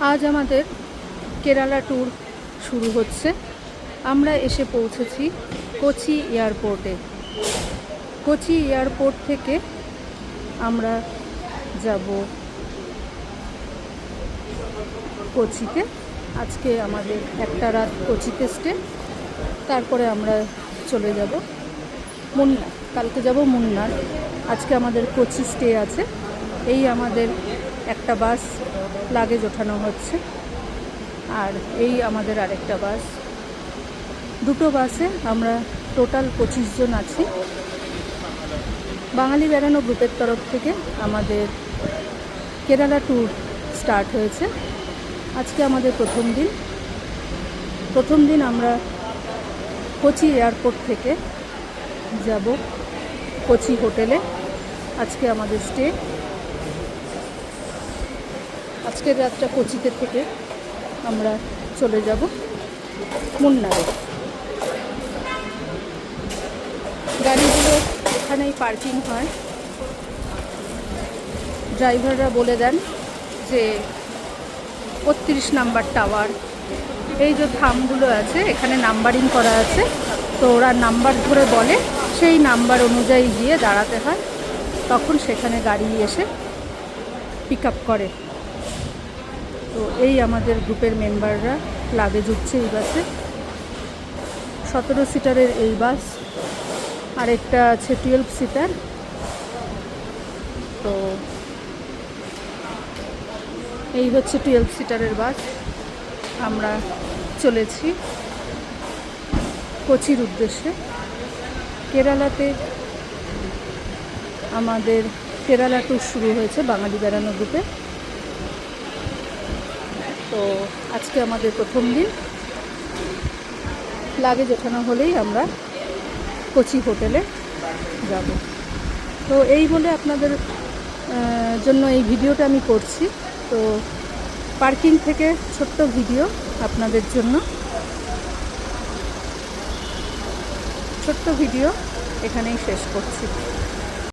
আজ আমাদের কেরালা ট্যুর শুরু হচ্ছে। আমরা এসে পৌঁছেছি কোচি এয়ারপোর্টে। কোচি এয়ারপোর্ট থেকে আমরা যাব কোচিতে। আজকে আমাদের একটা রাত কোচিতে স্টে, তারপরে আমরা চলে যাব মুন্নার। কালকে যাব মুন্নার, আজকে আমাদের কোচি স্টে আছে। এই আমাদের একটা বাস লাগেজ ওঠানো হচ্ছে, আর এই আমাদের আরেকটা বাস। দুটো বাসে আমরা টোটাল 25 জন আছি। বাঙালি বেড়ানো গ্রুপের তরফ থেকে আমাদের কেরালা ট্যুর স্টার্ট হয়েছে। আজকে আমাদের প্রথম দিন আমরা কোচি এয়ারপোর্ট থেকে যাব কোচি হোটেলে। আজকে আমাদের স্টে, আজকের রাতটা কোচিতে থেকে আমরা চলে যাব মুন্নারে। গাড়িগুলো এখানেই পার্কিং হয়। ড্রাইভাররা বলে দেন যে 32 নাম্বার টাওয়ার, এই যে থামগুলো আছে এখানে নাম্বারিং করা আছে, তো ওরা নাম্বার ধরে বলে, সেই নাম্বার অনুযায়ী গিয়ে দাঁড়াতে হয়, তখন সেখানে গাড়ি এসে পিক আপ করে। তো এই আমাদের গ্রুপের মেম্বাররা লাগেজ উঠছে এই বাসে। 17 সিটারের এই বাস, আরেকটা আছে 12 সিটার। তো এই হচ্ছে 12 সিটারের বাস। আমরা চলেছি কোচির উদ্দেশ্যে। কেরালাতে আমাদের কেরালা ট্যুর শুরু হয়েছে বাঙালি বেড়ানো গ্রুপে। তো আজকে আমাদের প্রথম দিন। লাগেজ ওঠানো হলেই আমরা কোচি হোটেলে যাব। তো এই বলে আপনাদের জন্য এই ভিডিওটা আমি করছি। তো পার্কিং থেকে ছোট্ট ভিডিও আপনাদের জন্য, ছোট্ট ভিডিও এখানেই শেষ করছি।